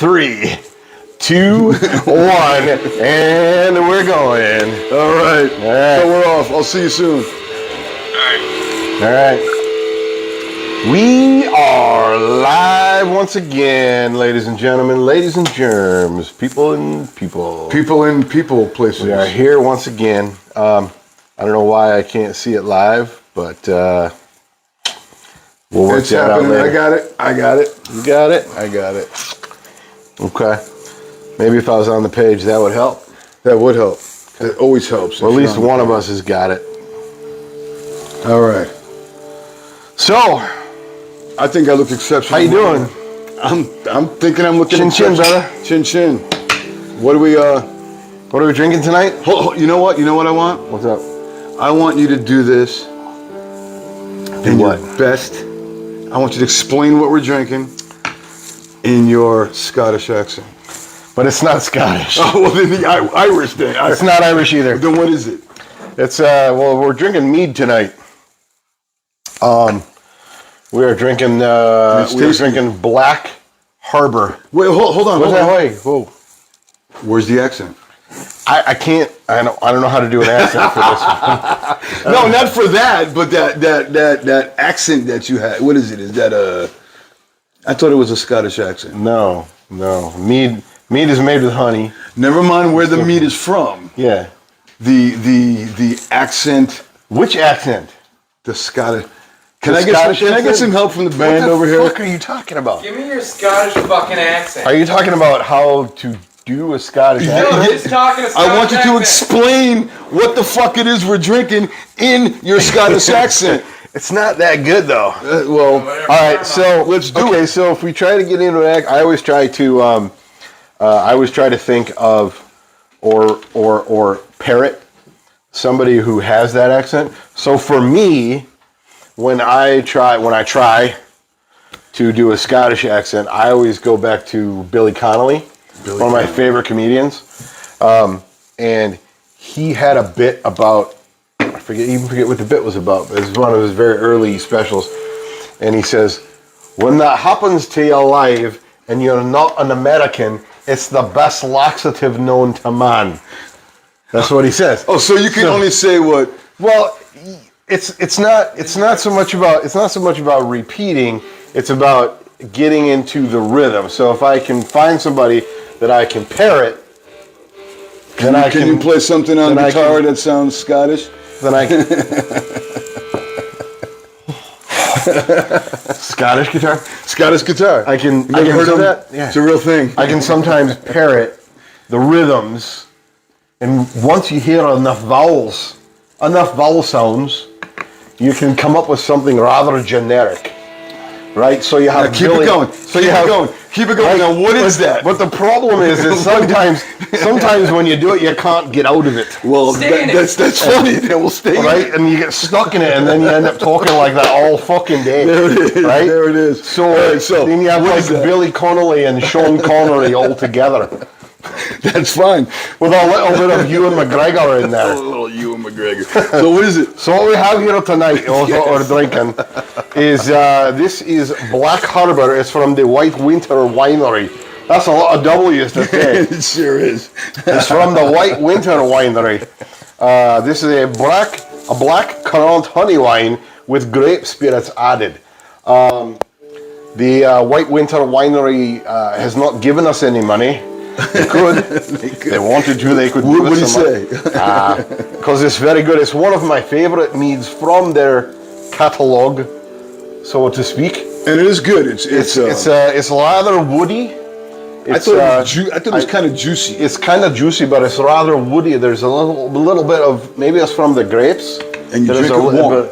3, 2, 1, and we're going. All right. So we're off. I'll see you soon. All right. We are live once again, ladies and gentlemen, ladies and germs, people and people. People in people places. We are here once again. I don't know why I can't see it live, but we'll work that out later. I got it. You got it? I got it. Okay. Maybe if I was on the page, that would help. That would help. It always helps. Well, at least one of us has got it. All right. So, I think I look exceptional. how you doing? I'm thinking I'm looking Chin chin, exceptional. brother. Chin chin. What are we drinking tonight? You know what? You know what I want? What's up? I want you to do this in what? your best. I want you to explain what we're drinking in your Scottish accent. But it's not Scottish. Oh, well, then the Irish thing. It's not Irish either. Then what is it? It's well, we're drinking mead tonight. We are drinking Black Harbor. Wait, hold on. What's that way? Whoa. Where's the accent? I don't know how to do an accent for this one. No, not for that, but that accent that you had. What is it? Is that I thought it was a Scottish accent. No. Mead is made with honey. Never mind where the meat is from. Yeah. The accent. Which accent? The Scottish. Can I get some help from the band over here? What the fuck are you talking about? Give me your Scottish fucking accent. Are you talking about how to do a Scottish No, accent? he's talking a Scottish I want you to accent. explain what the fuck it is we're drinking in your Scottish accent. It's not that good though. Well, Whatever. All right, so let's do okay, so if we try to get into an I always try to think of or parrot somebody who has that accent. So for me, when I try to do a Scottish accent, I always go back to Billy Connolly, one of my favorite comedians, and he had a bit about. I forget what the bit was about, but it was one of his very early specials. And he says, when that happens to you live and you're not an American, it's the best laxative known to man. That's what he says. oh, so you can only say what? Well, it's not so much about repeating, it's about getting into the rhythm. So if I can find somebody that I can parrot, then Can you play something on then I guitar can- that sounds Scottish? then I can Scottish guitar. Scottish guitar. I can. You ever heard of that? that? Yeah. It's a real thing. I can sometimes parrot the rhythms, and once you hear enough vowel sounds, you can come up with something rather generic, right? So you have Keep it going. Keep it going. Now, what is that? But the problem is sometimes when you do it, you can't get out of it. Well, Stay in it. that's funny. Then we'll stay in Right, it. and you get stuck in it, and then you end up talking like that all fucking day. There it is. Right? There it is. So, All right, so then you have what like is that? Billy Connolly and Sean Connery all together, That's fine. with a little bit of Ewan McGregor in A there. little Ewan McGregor. So what is it? So what we have here tonight, what we're drinking, is this is Black Harbor. It's from the White Winter Winery. That's a lot of W's to say. It sure is. It's from the White Winter Winery. This is a black currant honey wine with grape spirits added. The White Winter Winery has not given us any money. They could. They wanted to. They could. What do you say? Because it's very good. It's one of my favorite meads from their catalog, so to speak. And it is good. It's rather woody. I thought it was kind of juicy. It's kind of juicy, but it's rather woody. There's a little bit of, maybe it's from the grapes. And you There's drink it warm.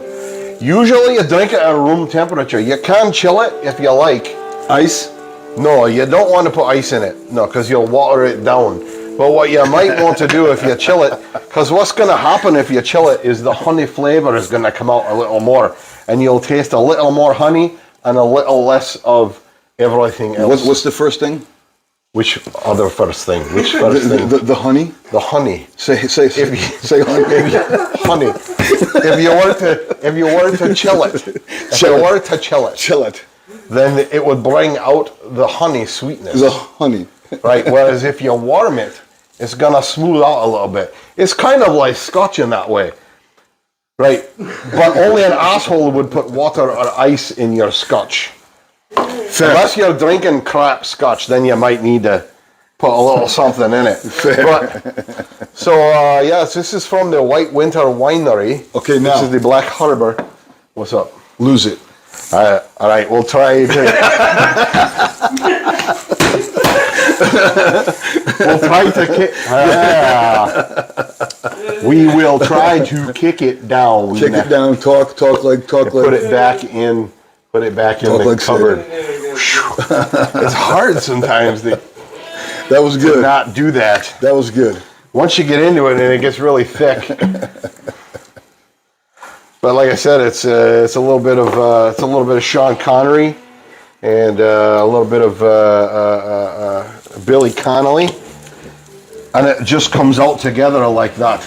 Usually you drink it at room temperature. You can chill it if you like. Ice? No, you don't want to put ice in it. No, because you'll water it down. But what you might want to do if you chill it, because what's going to happen if you chill it is the honey flavor is going to come out a little more. And you'll taste a little more honey and a little less of everything else. What's the first thing? Which other first thing? Which first thing? The honey? The honey. Say honey. Honey. If you were to chill it. Chill it. then it would bring out the honey sweetness. The honey. Right? Whereas if you warm it, it's gonna smooth out a little bit. It's kind of like Scotch in that way. Right? But only an asshole would put water or ice in your Scotch. Fair. Unless you're drinking crap Scotch, then you might need to put a little something in it. Fair. But, so, yes, this is from the White Winter Winery. Okay, now. This is the Black Harbor. What's up? Lose it. All right, we'll try to... we'll try to kick... we will try to kick it down. Kick it down. Talk like. Put it back in. Put it back in Talk the like cupboard. It's hard sometimes to That was good. not do that. That was good. Once you get into it and it gets really thick. But like I said, it's a little bit of Sean Connery and a little bit of Billy Connolly, and it just comes out together like that.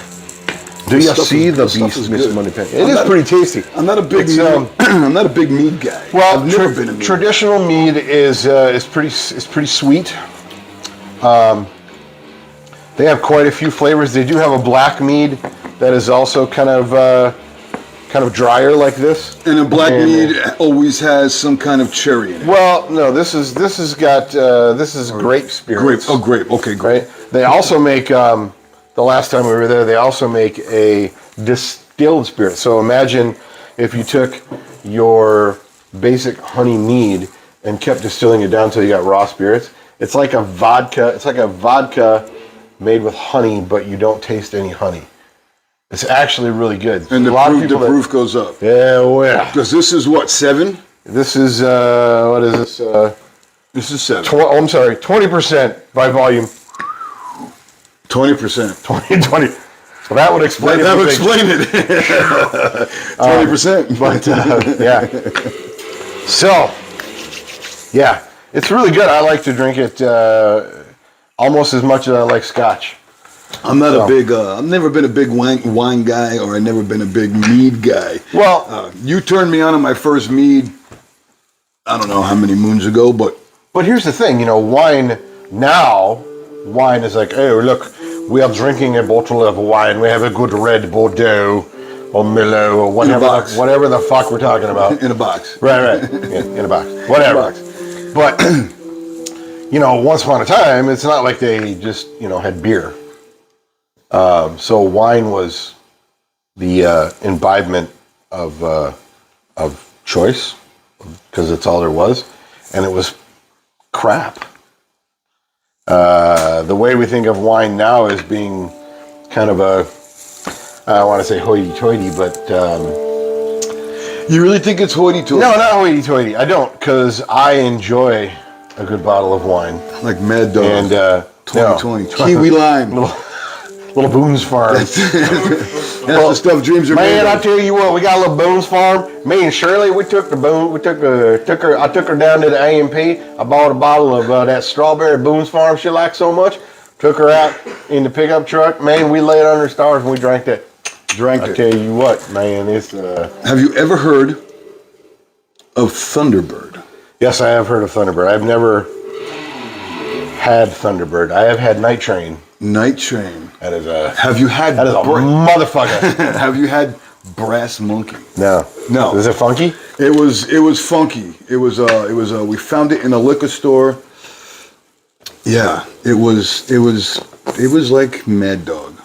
Do you see the beast, Miss Moneypenny? It is pretty tasty. I'm not a big I'm not a big mead guy. Well, I've never been a mead guy. traditional mead is pretty sweet. They have quite a few flavors. They do have a black mead that is also kind of drier like this. And a black mead always has some kind of cherry in it. Well, no, this is grape spirits. Grape. Okay, great. Right. They also make the last time we were there. They also make a distilled spirit. So imagine if you took your basic honey mead and kept distilling it down until you got raw spirits. It's like a vodka. It's like a vodka made with honey, but you don't taste any honey. It's actually really good. And the proof goes up. Yeah, well. Because this is what, 7? This is, what is this? This is 7. I'm sorry, 20% by volume. 20%. 20. So that would explain it. That would explain it. 20%. But, yeah. So, yeah, it's really good. I like to drink it almost as much as I like Scotch. I'm not a big, I've never been a big wine guy, or I've never been a big mead guy. Well, you turned me on to my first mead, I don't know how many moons ago, but here's the thing, wine is like, hey, look, we are drinking a bottle of wine. We have a good red Bordeaux or Merlot or whatever the fuck we're talking about. in a box. Right. Yeah, in a box. Whatever. But, once upon a time, it's not like they just, had beer. So wine was the imbibement of choice, because it's all there was, and it was crap. The way we think of wine now is being kind of I don't want to say hoity-toity, but... you really think it's hoity-toity? No, not hoity-toity. I don't, because I enjoy a good bottle of wine. Like Mad Dog. And 2020. Kiwi Lime. Little Boone's Farm. That's the stuff dreams are made Man, I of. tell you what, we got a little Boone's Farm. Me and Shirley, I took her down to the A&P. I bought a bottle of that strawberry Boone's Farm she likes so much. Took her out in the pickup truck. Man, we laid under the stars and we drank that. I tell you what, man, it's... Have you ever heard of Thunderbird? Yes, I have heard of Thunderbird. I've never had Thunderbird. I have had Night Train. Night Train. That is a... Have you had... That is a motherfucker. Have you had Brass Monkey? No. Is it funky? It was funky. It was we found it in a liquor store. Yeah, it was like Mad Dog.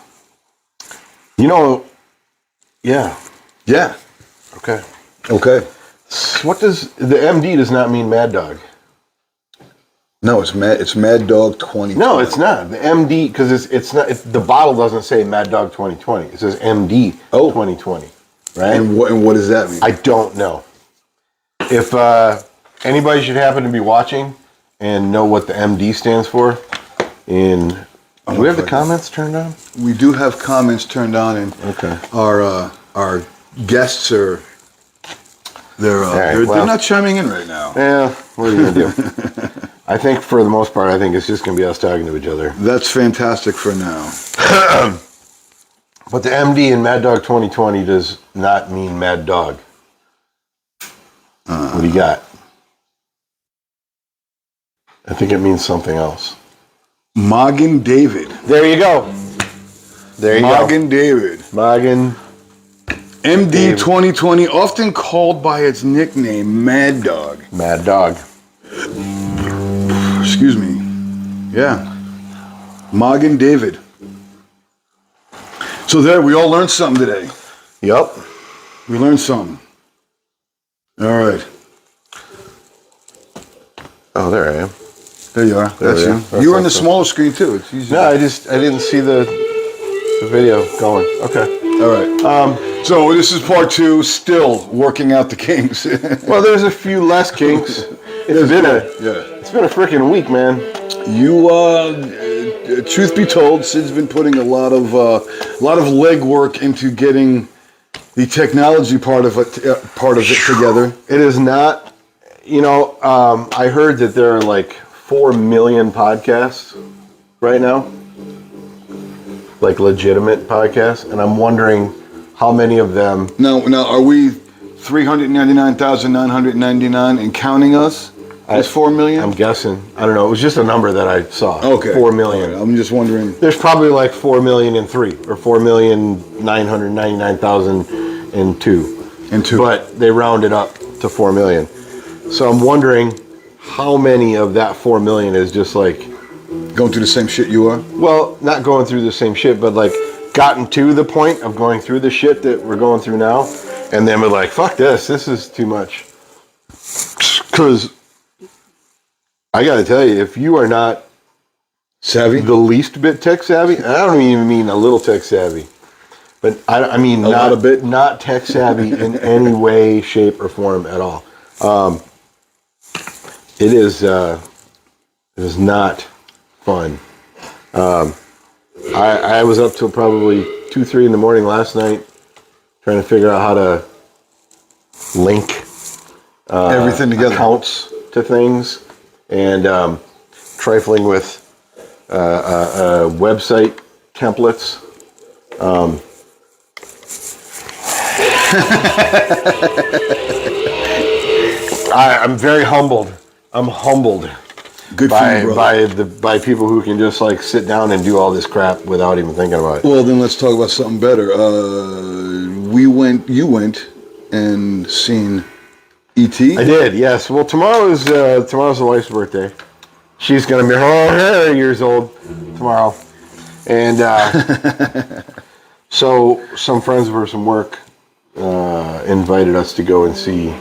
Yeah. Yeah. Okay. What does... The MD does not mean Mad Dog. No, it's Mad Dog 2020. No, it's not. The MD, because it's not... the bottle doesn't say Mad Dog 2020. It says MD 2020. Right? And what does that mean? I don't know. If anybody should happen to be watching and know what the MD stands for, do we have the comments turned on? We do have comments turned on, and our guests are they're not chiming in right now. Yeah, what are you gonna do? I think for the most part, it's just gonna be us talking to each other. That's fantastic for now. But the MD in Mad Dog 2020 does not mean Mad Dog. What do you got? I think it means something else. Magen David. There you go. There you Magen David. go. Magen. MD David. 2020, often called by its nickname Mad Dog. Mad Dog. Excuse me. Yeah. Magen David. So there, we all learned something today. Yep. We learned something. All right. Oh, there I am. There you are. There That's we you. are. That's You were in the awesome. smaller screen too. It's easy. No, I didn't see the video going. Okay. All right. So this is part 2. Still working out the kinks. Well, there's a few less kinks. It's been a freaking week, man. You, truth be told, Sid's been putting a lot of legwork into getting the technology part of it together. It is not, I heard that there are like 4 million podcasts right now, like legitimate podcasts, and I'm wondering how many of them. Now, are we 399,999 and counting us? Is 4 million? I'm guessing. I don't know. It was just a number that I saw. Okay. 4 million. Right, I'm just wondering. There's probably like 4,000,003 or 4,999,002. And 2. But they rounded up to 4 million. So I'm wondering how many of that 4 million is just like, Going through the same shit you are? well, not going through the same shit, but like gotten to the point of going through the shit that we're going through now, and then we're like, fuck this is too much. Because I got to tell you, if you are not Savvy? the least bit tech savvy, and I don't even mean a little tech savvy, but I mean A lot of bit? not tech savvy in any way, shape, or form at all. It is not fun. I was up till probably 2-3 in the morning last night trying to figure out how to link Everything together. accounts to things, and trifling with website templates. I'm very humbled. I'm humbled Good for you, brother. by people who can just like sit down and do all this crap without even thinking about it. Well, then let's talk about something better. You went and seen E.T.? I did, yes. Well, tomorrow's the wife's birthday. She's gonna be 100 years old tomorrow, and so some friends of hers from work invited us to go and see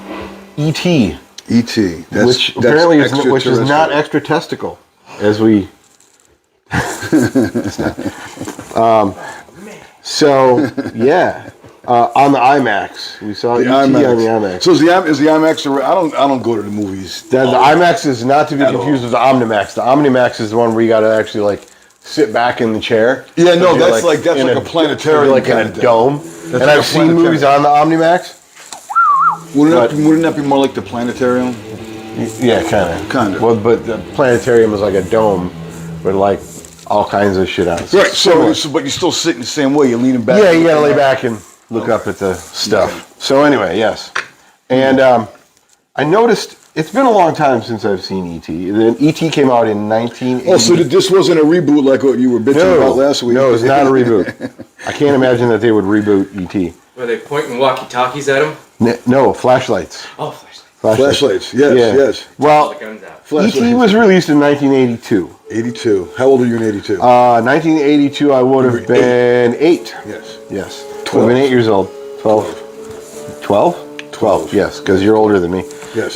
E.T. E.T. which apparently is not extra testicle, as we. So yeah, on the IMAX, we saw E.T. on the IMAX. So is the IMAX? I don't go to the movies. The IMAX is not to be confused with the Omnimax. The Omnimax is the one where you got to actually like sit back in the chair. Yeah, no, You're that's like a planetarium, like in kind a of thing. dome. And like I've a seen movies on the Omnimax. Wouldn't that be more like the planetarium? Yeah, kind of. Kinda. Well, but the planetarium is like a dome with like all kinds of shit on it. Right. So, but you still sit in the same way. You're leaning back. Yeah, you gotta lay back and look up at the stuff. Okay. So anyway, yes. And I noticed it's been a long time since I've seen E.T. Then E.T. came out in 1980. Oh, so this wasn't a reboot like what you were bitching about last week? No, it's not a reboot. I can't imagine that they would reboot E.T. Were they pointing walkie-talkies at him? No, flashlights. Oh, flashlight. Flashlights. Yes, Yeah. yes. Well, The guns out. E.T. was released in 1982. 82. How old are you in 82? 1982, I would have been 8. Yes. Yes. 12. I've been 8 years old. 12. 12? 12, yes, because you're older than me. Yes.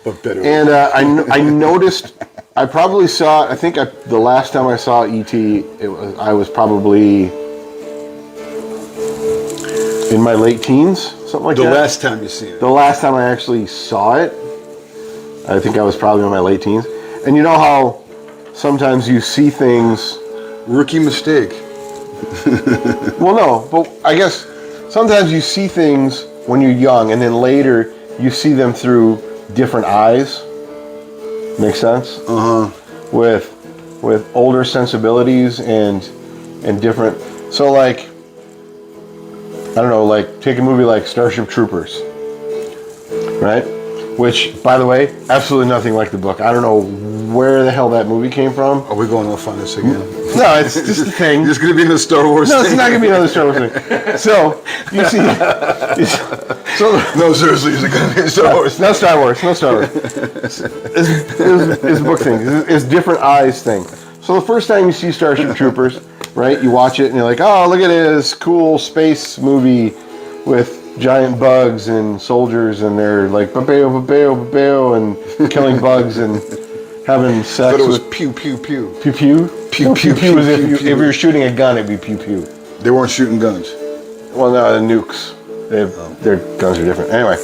But better. And I noticed, I probably saw, I think the last time I saw E.T., I was probably in my late teens, something like the that. last time you seen it. The last time I actually saw it, I think I was probably in my late teens. And you know how sometimes you see things. Rookie mistake. Well, no, but I guess sometimes you see things when you're young, and then later you see them through different eyes. Make sense? With older sensibilities and different. So like, I don't know, like take a movie like Starship Troopers, right? Which, by the way, absolutely nothing like the book. I don't know where the hell that movie came from. Are we going off on this again? No, it's just a thing. It's going to be another Star Wars No, thing. it's not going to be another Star Wars thing. So, you see... No, seriously, is it going to be a Star Wars? No Star Wars. No Star Wars. It's a book thing. It's different eyes thing. So the first time you see Starship Troopers, right, you watch it and you're like, oh, look at this cool space movie with giant bugs and soldiers and they're like, ba-bao, ba-bao, ba-bao, and killing bugs and having sex But it was with... pew, pew, pew. Pew pew? Pew, No, pew, pew pew, was if pew, you pew. were shooting a gun, it'd be pew pew. They weren't shooting guns. Well, no, the nukes. Their guns are different. Anyway,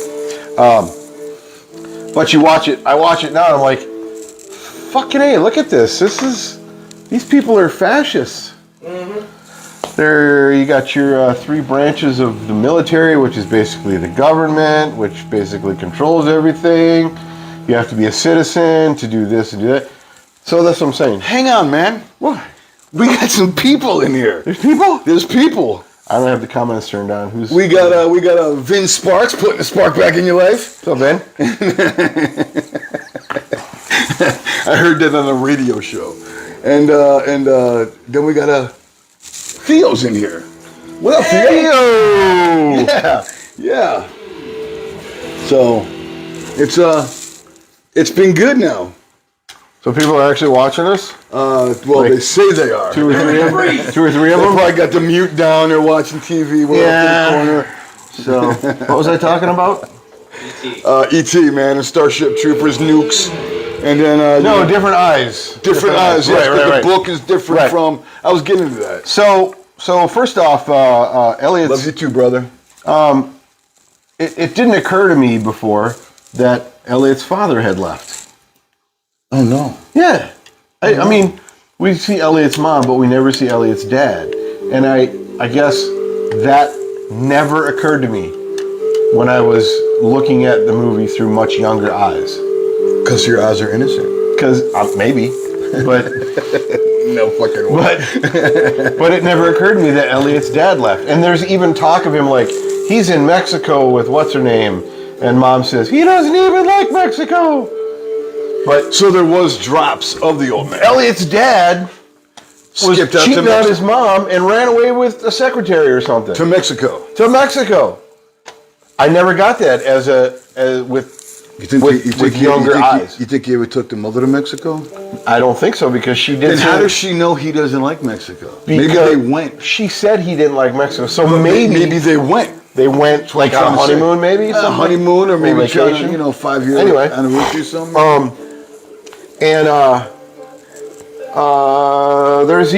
but you watch it. I watch it now, and I'm like, fucking A, look at this. These people are fascists. You got your 3 branches of the military, which is basically the government, which basically controls everything. You have to be a citizen to do this and do that. So that's what I'm saying. Hang on, man. What? We got some people in here. There's people? There's people. I don't have the comments turned on. Who's... We got Vin Sparks putting a spark back in your life. What's up, Ben? I heard that on a radio show. And then we got Theo's in here. What up, Theo? Hey-o! Yeah. So it's been good now. So people are actually watching us? Well, Like they say they are. 2 or 3 of them? 2 or 3 of They them? probably got the mute down. They're watching TV. We're up in the corner. So, what was I talking about? E.T., man, and Starship Troopers, nukes, and then No, different eyes. different eyes. Yes, Right. the book is different Right. from. I was getting into that. So first off, Love Elliot's. you too, brother. It didn't occur to me before that Elliot's father had left. Oh no. Yeah, I mean, we see Elliot's mom, but we never see Elliot's dad, and I guess that never occurred to me when I was looking at the movie through much younger eyes. Because your eyes are innocent. Because maybe, but No fucking way. but it never occurred to me that Elliot's dad left. And there's even talk of him like he's in Mexico with what's her name, and Mom says he doesn't even like Mexico. But So there was drops of the old man. Elliot's dad was Skipped out to cheating on Mexico. his mom and ran away with a secretary or something To Mexico. to Mexico. I never got that as with younger eyes. You think he ever took the mother to Mexico? I don't think so because she did. Then how say- does she know he doesn't like Mexico? Maybe because they went. She said he didn't like Mexico, so maybe they went. they went like on a honeymoon, maybe A something? honeymoon, or maybe vacation. 5-year Anyway. anniversary or something. And there's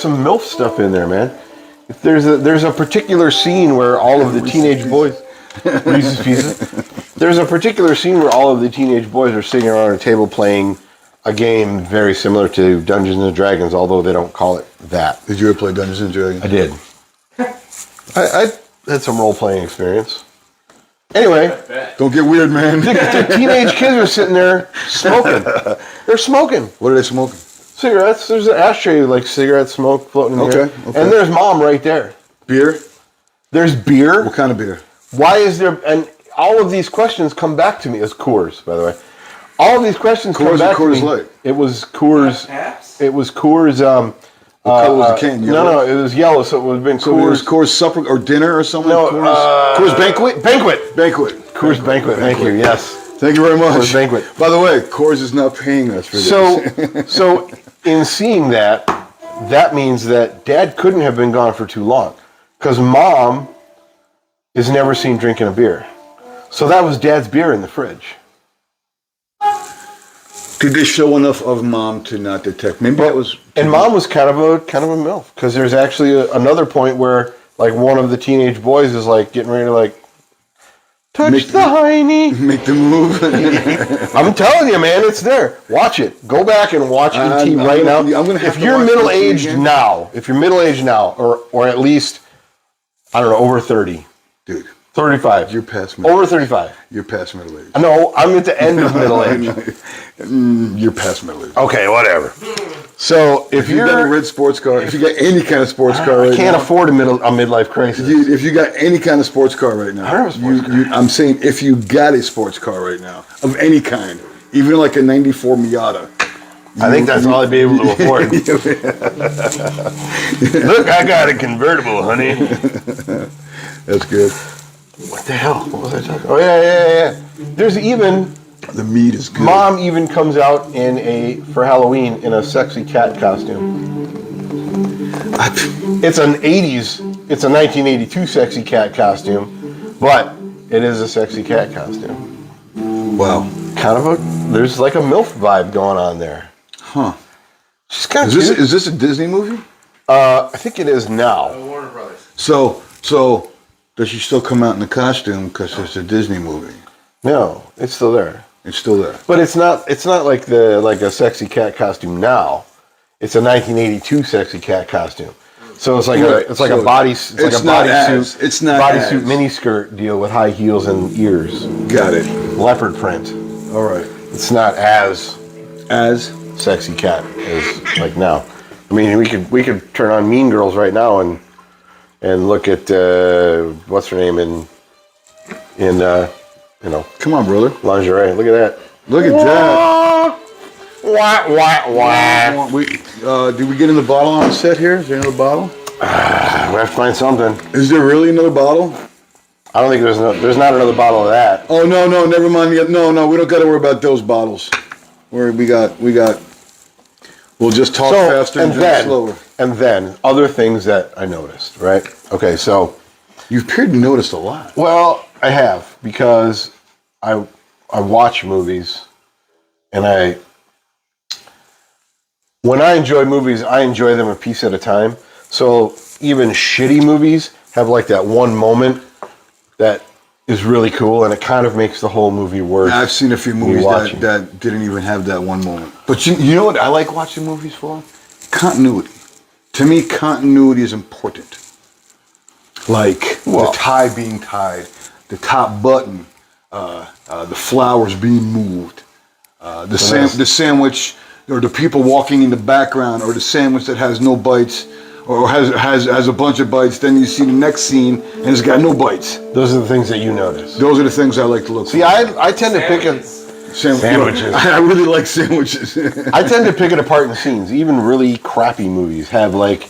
some MILF stuff in there, man. If there's a particular scene where all of the teenage boys Reese's Pieces. There's a particular scene where all of the teenage boys are sitting around a table playing a game very similar to Dungeons and Dragons, although they don't call it that. Did you ever play Dungeons and Dragons? I did. I had some role playing experience. Anyway, Don't get weird, man. the teenage kids are sitting there smoking. They're smoking What are they smoking? cigarettes. There's an ashtray like cigarette smoke floating in the air. Okay. And there's Mom right there. Beer? There's beer. What kind of beer? Why is there? And all of these questions come back to me. It's Coors, by the way. All of these questions come Coors or back to Coors me. Light? It was Coors. Apps? It was Coors. What color was the can? No, Yellow? it was yellow, so it would have been So it was Coors. Coors supper or dinner or something? No, Coors Banquet? Banquet. Banquet. Coors Banquet. Thank you. Yes. Thank you very much. Coors Banquet. By the way, Coors is not paying us for this. So in seeing that, that means that Dad couldn't have been gone for too long, because Mom is never seen drinking a beer. So that was Dad's beer in the fridge. Did they show enough of Mom to not detect? Maybe that was. And Mom was kind of a MILF, because there's actually another point where like one of the teenage boys is like getting ready to like touch Make- the hiney. Make the move. I'm telling you, man, it's there. Watch it. Go back and watch ET I'm right gonna- now. I'm gonna have if to you're watch middle ET aged again. now, or at least I don't know, over 30, Dude, 35, you're past middle over 35. You're past middle age. No, I'm at the end of middle age. You're past middle age. Okay, whatever. So if You got a red sports car. If you got any kind of sports car right I can't now, afford a midlife crisis. if you got any kind of sports car right now, I don't have a sports car. I'm saying if you got a sports car right now of any kind, Even like a 94 Miata. I think that's all I'd be able to afford. Look, I got a convertible, honey. That's good. What the hell? What was I talking? Oh yeah. There's even The meat is good. Mom even comes out for Halloween in a sexy cat costume. It's an 1982 sexy cat costume, but it is a sexy cat costume. Wow. There's like a MILF vibe going on there. Huh. She's kind of Is this a Disney movie? I think it is now. Warner Brothers. So does she still come out in the costume because it's a Disney movie? No, it's still there. It's still there. But it's not like a sexy cat costume now. It's a 1982 sexy cat costume. So it's like Right. a bodysuit. It's not bodysuit as. miniskirt deal with high heels and ears. Got it. Leopard print. All right. It's not as As sexy cat as like now. I mean, we could turn on Mean Girls right now and look at what's her name in come on, brother. lingerie. Look at that. Look at that. Wah. Did we get another bottle on set here? Is there another bottle? We have to find something. Is there really another bottle? I don't think there's not another bottle of that. Oh no, never mind. No, we don't got to worry about those bottles. We got. We'll just talk faster and drink slower. And then other things that I noticed. Right? Okay, so You've appeared to notice a lot. well, I have because I watch movies, and when I enjoy movies, I enjoy them a piece at a time. So even shitty movies have like that one moment that is really cool, and it kind of makes the whole movie worth. I've seen a few movies that didn't even have that one moment. But you know what I like watching movies for? Continuity. To me, continuity is important. Like the tie being tied, the top button, the flowers being moved, the sandwich, or the people walking in the background, or the sandwich that has no bites, or has a bunch of bites. Then you see the next scene and it's got no bites. Those are the things that you notice. Those are the things I like to look for. See, I tend to pick a Sandwiches. I really like sandwiches. I tend to pick it apart in scenes. Even really crappy movies have like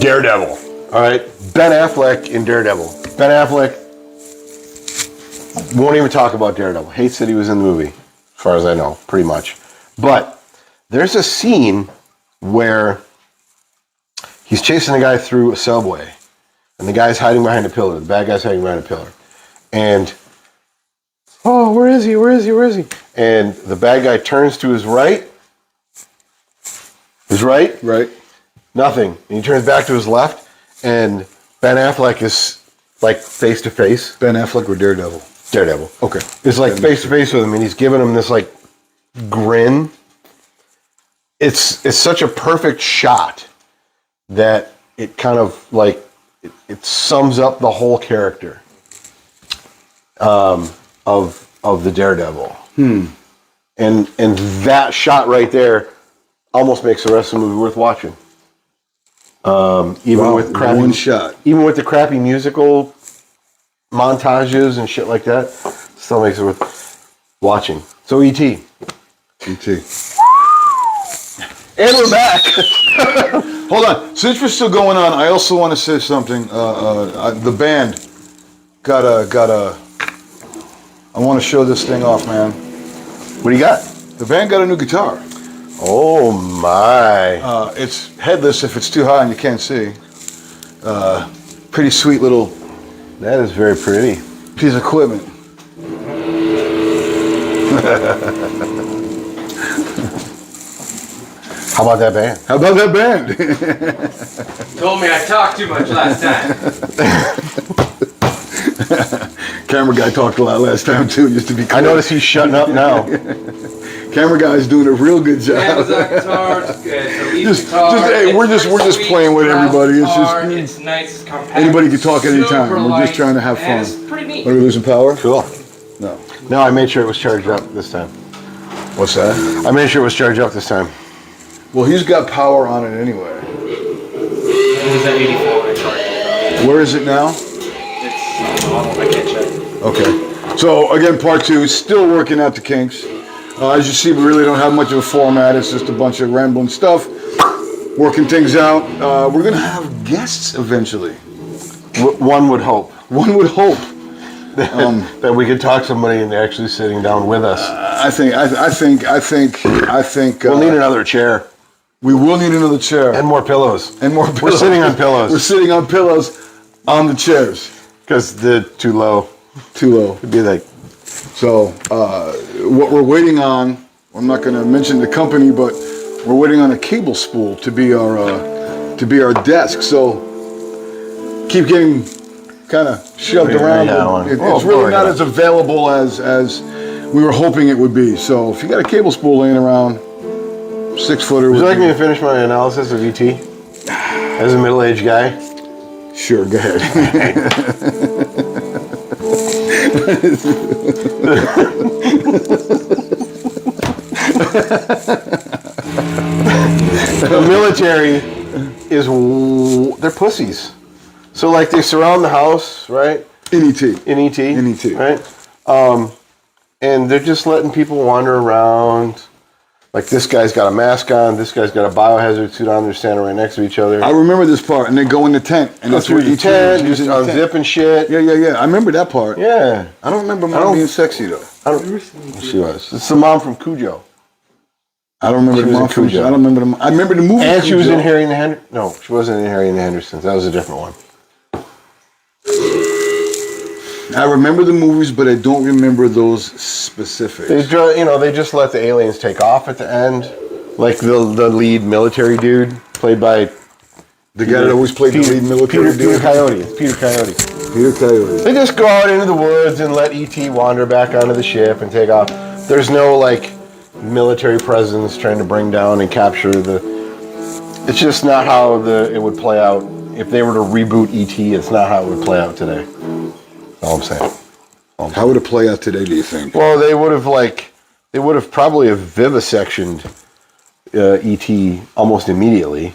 Daredevil. All right, Ben Affleck in Daredevil. Ben Affleck won't even talk about Daredevil. Hates that he was in the movie, as far as I know, pretty much. But there's a scene where he's chasing a guy through a subway, and the guy's hiding behind a pillar. The bad guy's hiding behind a pillar. And, where is he? And the bad guy turns to his right. His right? Right. Nothing. And he turns back to his left, and Ben Affleck is like face to face. Ben Affleck or Daredevil? Daredevil. Okay. Is like face to face with him, and he's giving him this like grin. It's such a perfect shot that it kind of like it sums up the whole character of the Daredevil. And that shot right there almost makes the rest of the movie worth watching. Even with crappy one shot. Even with the crappy musical montages and shit like that, still makes it worth watching. So E.T. E.T. And we're back. Hold on. Since we're still going on, I also want to say something. The band got a. I want to show this thing off, man. What do you got? The band got a new guitar. Oh my! It's headless if it's too high and you can't see. Pretty sweet little That is very pretty. piece of equipment. How about that band? How about that band? Told me I talked too much last time. Camera guy talked a lot last time too, just to be clear. I notice he's shutting up now. Camera guy's doing a real good job. Amazon guitar, it's a lead Just- guitar. hey, we're it's just sweet, playing with loud everybody. It's guitar, just- it's nice, it's compact. Anybody can talk anytime. super We're just light, trying to have and fun. It's pretty neat. Are we losing power? Cool. No. No, I made sure it was charged up this time. What's that? I made sure it was charged up this time. Well, he's got power on it anyway. It was at 84 when I charged it. Where is it now? It's on the model, I can't check. Okay. So again, part 2 is still working out the kinks. As you see, we really don't have much of a format. It's just a bunch of rambling stuff, working things out. We're gonna have guests eventually. One would hope. One would hope. That we could talk somebody into actually sitting down with us. I think. We'll need another chair. We will need another chair And more pillows. and more pillows. We're sitting on pillows. We're sitting on pillows on the chairs. Because they're too low. Too low. It'd be like, So what we're waiting on, I'm not going to mention the company, but we're waiting on a cable spool to be our desk. So keep getting kind of shoved around. It's really not as available as we were hoping it would be. So if you got a cable spool laying around, 6-footer. would you like me to finish my analysis of ET? As a middle-aged guy? Sure, go ahead. The military they're pussies. So like they surround the house, right? In ET. In ET. In ET. Right? And they're just letting people wander around. Like this guy's got a mask on, this guy's got a biohazard suit on, they're standing right next to each other. I remember this part, and they go in the tent. And Go through the tent, just unzipping shit. Yeah. I remember that part. Yeah. I don't remember mom being sexy, though. She was. It's the mom from Cujo. I don't remember She the was mom in from Cujo. I don't remember the. I remember the movie. And she was Cujo. in Harry and the Hendersons. No, she wasn't in Harry and the Hendersons. That was a different one. I remember the movies, but I don't remember those specifics. They just let the aliens take off at the end. Like the lead military dude, played by The guy that always played the lead military Peter dude. Coyote. It's Peter Coyote. Peter Coyote. They just go out into the woods and let E.T. wander back onto the ship and take off. There's no like military presence trying to bring down and capture the. It's just not how it would play out if they were to reboot E.T. It's not how it would play out today. That's all I'm saying. How would it play out today, do you think? Well, they would have probably vivisectioned E.T. almost immediately.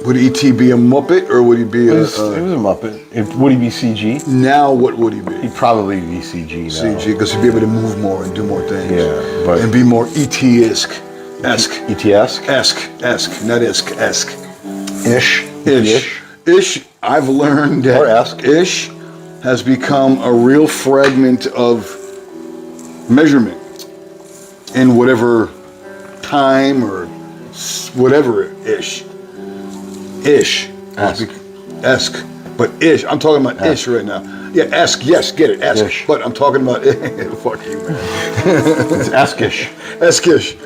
Would E.T. be a Muppet, or would he be It was a Muppet. Would he be CG? Now, what would he be? He'd probably be CG now. CG, because he'd be able to move more and do more things. Yeah, but and be more E.T.-esque. ET-esque? Esque, not esque. Ish. Ish, I've learned that Or esque. ish has become a real fragment of measurement in whatever time or whatever ish. Esque. But ish. I'm talking about ish right now. Yeah, esque. Yes, get it. Esque. Ish. But I'm talking about fuck you, man. It's esque-ish. Esque-ish.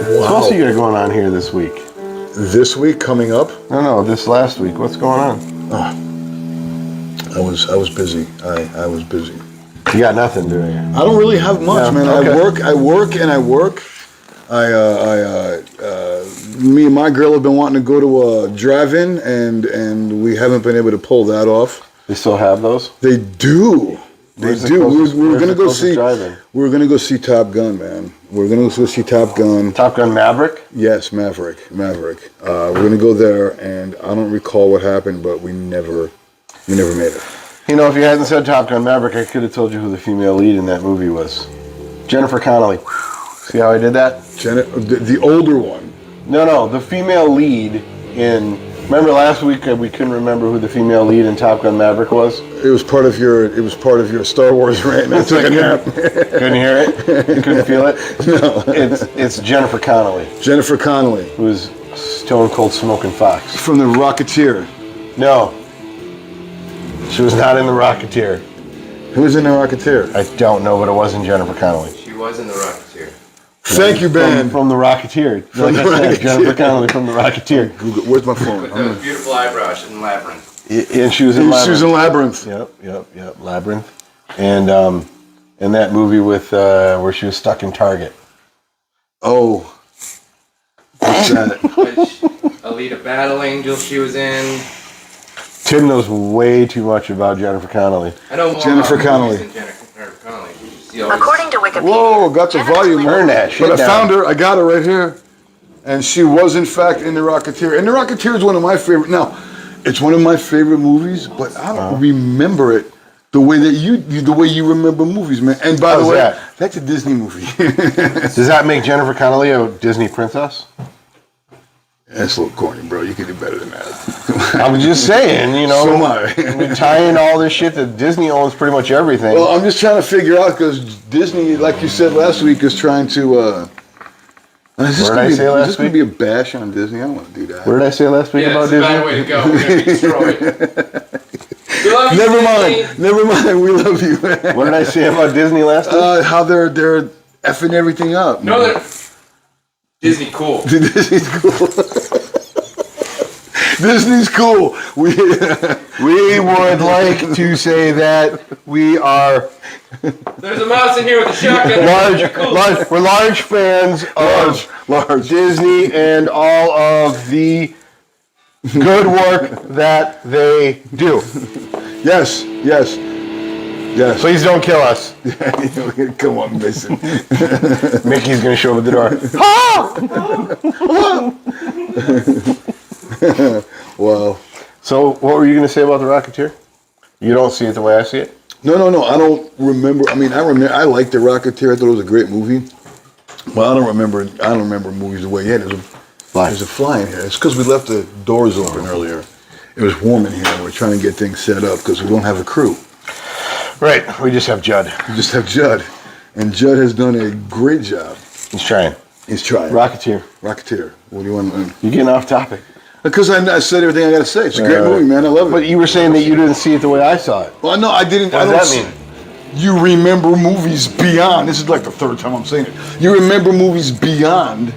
What else are you got going on here this week? This week coming up. No, this last week. What's going on? I was busy. I was busy. You got nothing, do you? I don't really have much, man. Okay. I work. Me and my girl have been wanting to go to a drive-in, and we haven't been able to pull that off. They still have those? They do. They do. We're gonna go see. Drive-in? We're gonna go see Top Gun, man. We're gonna go see Top Gun. Top Gun Maverick? Yes, Maverick. We're gonna go there, and I don't recall what happened, but we never made it. You know, if you hadn't said Top Gun Maverick, I could have told you who the female lead in that movie was. Jennifer Connelly. See how I did that? The older one. No, the female lead in. Remember last week we couldn't remember who the female lead in Top Gun Maverick was? It was part of your Star Wars rant. I took a nap. Couldn't hear it? You couldn't feel it? No. It's Jennifer Connelly, Jennifer Connelly. who's Stone Cold Smoking Fox. From the Rocketeer. No. She was not in the Rocketeer. Who was in the Rocketeer? I don't know, but it wasn't Jennifer Connelly. She was in the Rocketeer. Thank you, Ben. From the Rocketeer. Like I said, Jennifer Connelly from the Rocketeer. Google. Where's my phone? With those beautiful eyebrows in Labyrinth. And she was in Labyrinth. She was in Labyrinth. Yep, Labyrinth. And that movie with where she was stuck in Target. Oh. What's that? Which Alita Battle Angel she was in. Tim knows way too much about Jennifer Connelly. I know more Jennifer about Connelly. movies than Jennifer Connelly. She always- According to Wikipedia, Whoa, got the volume. Turn that shit But I down. found her. I got her right here. And she was, in fact, in The Rocketeer. And The Rocketeer is one of my favorite. Now, it's one of my favorite movies, but I don't remember it The way that the way you remember movies, man. And by the How's way, that? that's a Disney movie. Does that make Jennifer Connelly a Disney princess? That's a little corny, bro. You can do better than that. I'm just saying, you know. So am I. We tie in all this shit that Disney owns pretty much everything. Well, I'm just trying to figure out because Disney, like you said last week, is trying to. Is this going to be a bash on Disney? I don't want to do that. What did I say last week about Disney? Yeah, it's a bad way to go. We're going to be destroyed. We love you, Never mind. We love you. What did I say about Disney last week? How they're effing everything up. No, they're Disney cool. Disney's cool. Disney's cool. We would like to say that we are There's a mouse in here with a shotgun. we're large fans of large. Disney and all of the good work that they do. Yes. Please don't kill us. Come on, Mason. Mickey's gonna show up at the door. Well. So, what were you gonna say about the Rocketeer? You don't see it the way I see it? No. I don't remember. I mean, I liked the Rocketeer. I thought it was a great movie. But I don't remember movies the way. Yeah, there's a fly in here. It's because we left the doors open earlier. It was warm in here, and we're trying to get things set up because we don't have a crew. Right. We just have Judd. We just have Judd, and Judd has done a great job. He's trying. Rocketeer. What do you want? You're getting off topic. Because I said everything I got to say. It's a great movie, man. I love it. But you were saying that you didn't see it the way I saw it. Well, no, I didn't. What does that mean? You remember movies beyond. This is like the third time I'm saying it. You remember movies beyond.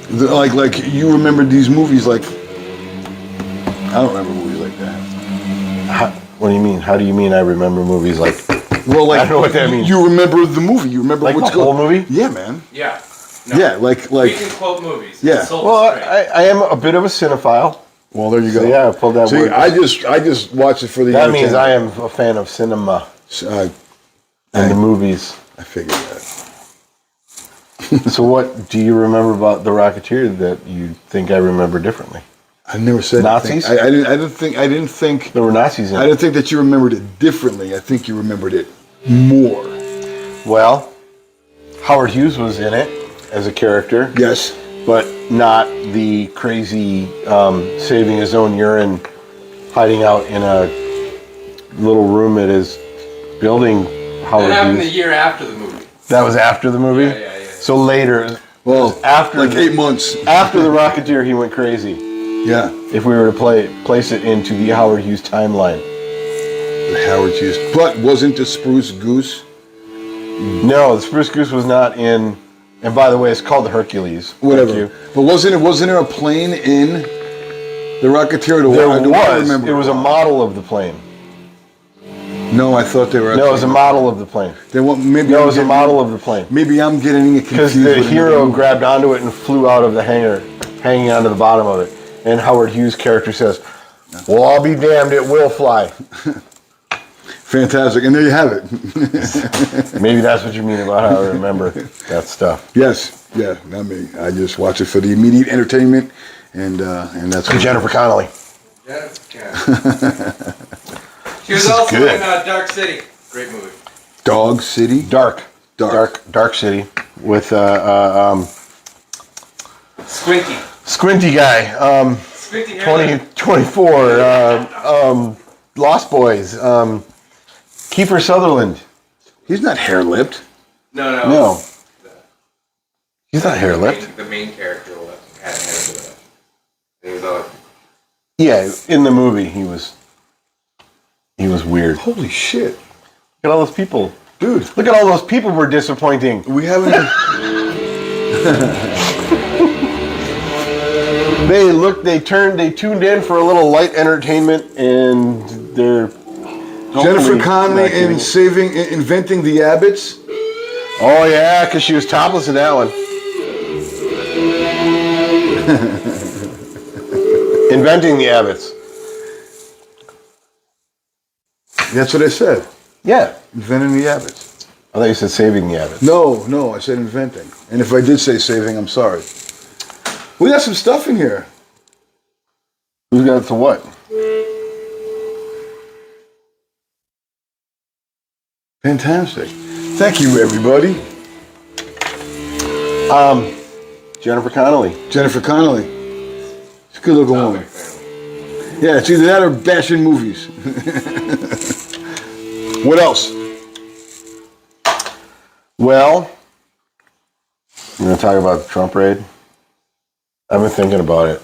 Like you remember these movies like. I don't remember movies like that. What do you mean? How do you mean I remember movies like? Well, like I don't know what that means. You remember the movie. You remember like what's the whole movie? Yeah, man. Yeah. No. Yeah, like. We can quote movies. Yeah. Well, I am a bit of a cinephile. Well, there you go. So yeah, I pulled that word. I just watch it for the. That means I am a fan of cinema and the movies. I figured that. So what do you remember about The Rocketeer that you think I remember differently? I never said Nazis. I didn't think There were Nazis in it. I didn't think that you remembered it differently. I think you remembered it more. Well, Howard Hughes was in it as a character. Yes. But not the crazy saving his own urine, hiding out in a little room at his building. Howard That happened Hughes. the year after the movie. That was after the movie? Yeah. So later. Well, after like 8 months. After The Rocketeer, he went crazy. Yeah. If we were to place it into the Howard Hughes timeline. The Howard Hughes. But wasn't the Spruce Goose? No, the Spruce Goose was not in. And by the way, it's called the Hercules. Whatever. But wasn't there a plane in the Rocketeer? It was a model of the plane. No, I thought they were. No, it was a model of the plane. It was a model of the plane. Maybe I'm getting it confused. Because the hero grabbed onto it and flew out of the hangar, hanging onto the bottom of it. And Howard Hughes' character says, "Well, I'll be damned, it will fly." Fantastic, and there you have it. Maybe that's what you mean about how I remember that stuff. Yes, yeah, not me. I just watch it for the immediate entertainment, and that's And Jennifer Connelly. Yeah. She was also good. in Dark City. Great movie. Dog City. Dark City with Squinty guy. Squinty hair. 24. Lost Boys. Kiefer Sutherland. He's not hair-lipped. No. He's not hair-lipped. The main character had hair to it. He was all. Yeah, in the movie he was weird. Holy shit. Look at all those people. Dude. Look at all those people we're disappointing. We haven't... They tuned in for a little light entertainment, and they're Jennifer Connelly inventing the Abbotts. Oh yeah, because she was topless in that one. Inventing the Abbotts. That's what I said. Yeah. Inventing the Abbotts. I thought you said saving the Abbotts. No, I said inventing. And if I did say saving, I'm sorry. We got some stuff in here. Who's got to what? Fantastic. Thank you, everybody. Jennifer Connelly. Jennifer Connelly. She's a good looking woman. Yeah, it's either that or bashing movies. What else? Well, we're going to talk about the Trump raid. I've been thinking about it.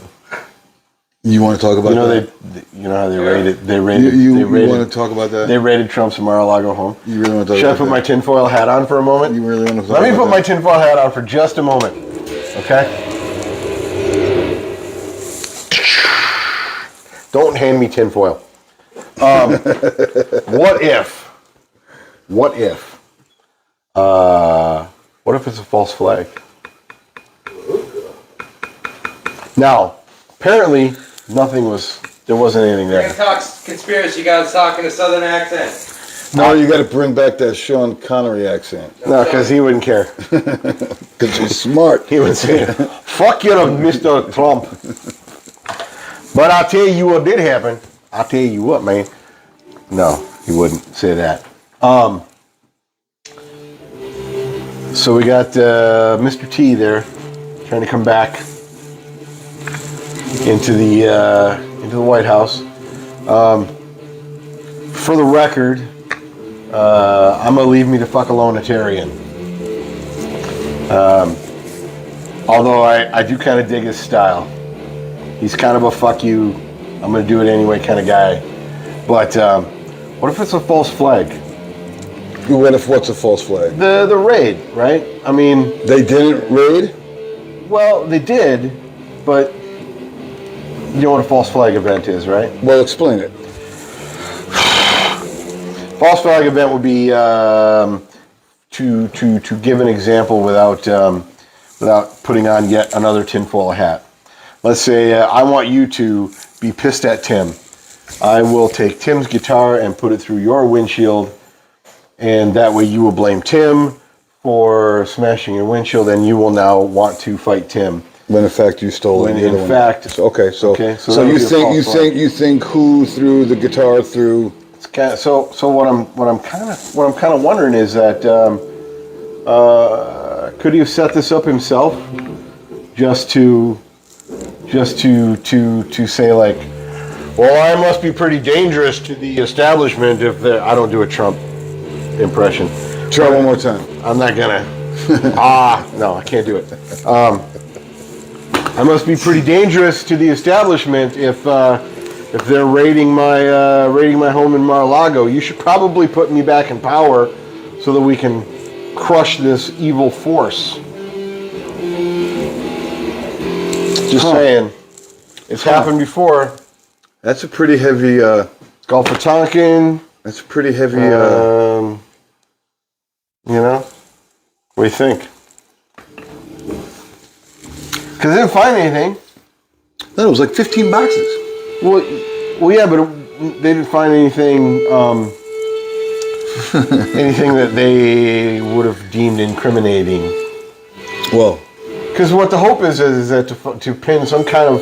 You want to talk about that? You know how they raided. They raided. You want to talk about that? They raided Trump's Mar-a-Lago home. You really want to talk Should I about put my tinfoil hat on for a moment? You really want to talk Let me about put my tinfoil hat on for just a moment. Okay? Don't hand me tinfoil. What if it's a false flag? Now, apparently, there wasn't anything We're there. gonna talk conspiracy guys talking a southern accent. No, you got to bring back that Sean Connery accent. No, because he wouldn't care. Because he's smart. He would say, fuck you, Mr. Trump. But I'll tell you what did happen. I'll tell you what, man. No, he wouldn't say that. So we got Mr. T there trying to come back into the White House. For the record, I'm a leave me the fuck alone-itarian. Although I do kind of dig his style. He's kind of a fuck you, I'm going to do it anyway kind of guy. But what if it's a false flag? What's a false flag? The raid, right? I mean... They didn't raid? Well, they did, but you know what a false flag event is, right? Well, explain it. False flag event would be to give an example without putting on yet another tinfoil hat. Let's say I want you to be pissed at Tim. I will take Tim's guitar and put it through your windshield, and that way you will blame Tim for smashing your windshield, and you will now want to fight Tim. When in fact you stole it. When in fact, so so you think who threw the guitar through? It's kind of, so what I'm kind of wondering is that could he have set this up himself, just to say like, well, I must be pretty dangerous to the establishment if I don't do a Trump impression. Try one more time. I'm not gonna. No, I can't do it. I must be pretty dangerous to the establishment if they're raiding my home in Mar-a-Lago. You should probably put me back in power so that we can crush this evil force. Just saying, it's happened before. That's a pretty heavy. Gulf of Tonkin. That's a pretty heavy. You know, what do you think? Because they didn't find anything. No, it was like 15 boxes. Well, yeah, but they didn't find anything, anything that they would have deemed incriminating. Well, because what the hope is that to pin some kind of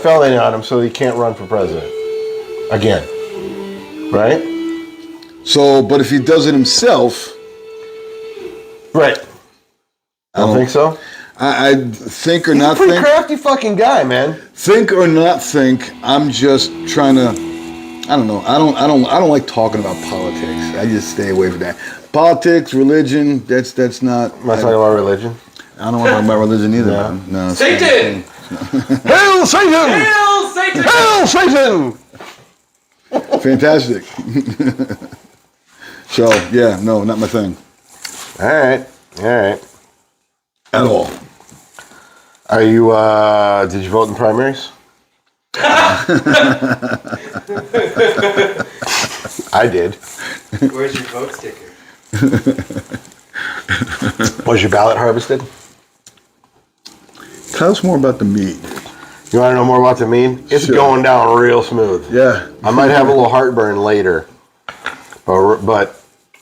felony on him so he can't run for president again, right? So, but if he does it himself, right? I don't think so. I think or not He's a pretty think. crafty fucking guy, man. Think or not think. I'm just trying to. I don't know. I don't like talking about politics. I just stay away from that. Politics, religion. That's not. Am I talking about religion? I don't want to talk about religion either. No. Man. No. Satan! Hail Satan! Hail Satan! Hail Satan! Fantastic. So yeah, no, not my thing. All right. At all. Are you? Did you vote in primaries? I did. Where's your vote sticker? Was your ballot harvested? Tell us more about the mead. You want to know more about the mead? It's Sure. going down real smooth. Yeah. I might have a little heartburn later, but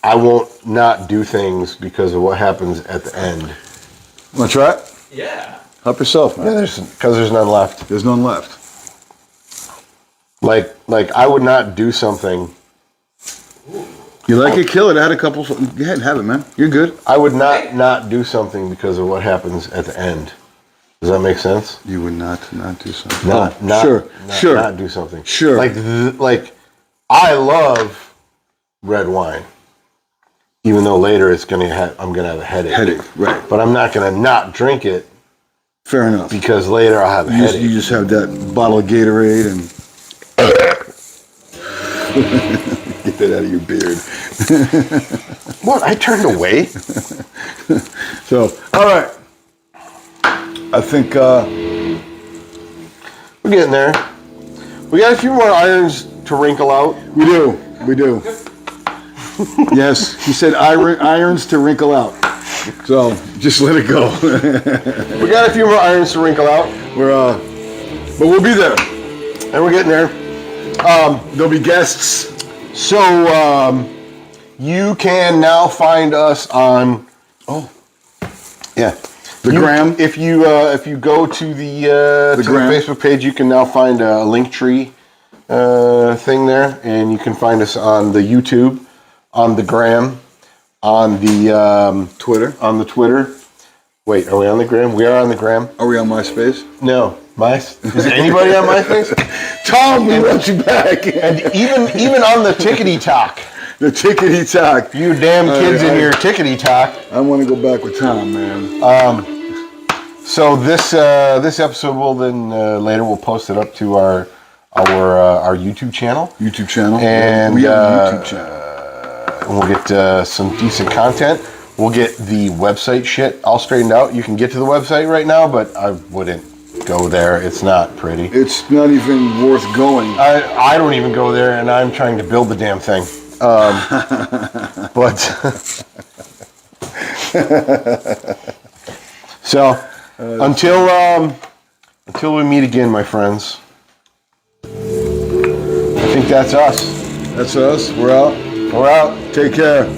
I won't not do things because of what happens at the end. Want to try it? Yeah. Help yourself, man. Yeah, there's none left. There's none left. Like I would not do something You like it? Kill it. I had a couple. Go ahead, have it, man. You're good. I would not do something because of what happens at the end. Does that make sense? You would not do something. Not do something. Sure. Like I love red wine, even though later I'm gonna have a headache. Right. But I'm not gonna not drink it. Fair enough. Because later I'll have a headache. You just have that bottle of Gatorade and get that out of your beard. What? I turned away. So, all right. I think we're getting there. We got a few more irons to wrinkle out. We do. Yes, he said irons to wrinkle out. So just let it go. We got a few more irons to wrinkle out. But we'll be there, and we're getting there. There'll be guests. So you can now find us on. Oh, yeah. The gram. If you go to the Facebook page, you can now find a link tree thing there, and you can find us on the YouTube, on the gram, on the Twitter. On the Twitter. Wait, are we on the gram? We are on the gram. Are we on MySpace? No, is anybody on MySpace? Tom, we want you back. And even on the Tickety Talk. The Tickety Talk. You damn kids in your Tickety Talk. I want to go back with Tom, man. So this episode will then later we'll post it up to our YouTube channel. YouTube channel. And we have a YouTube channel. We'll get some decent content. We'll get the website shit all straightened out. You can get to the website right now, but I wouldn't go there. It's not pretty. It's not even worth going. I don't even go there, and I'm trying to build the damn thing. But so until we meet again, my friends. I think that's us. That's us. We're out. We're out. Take care.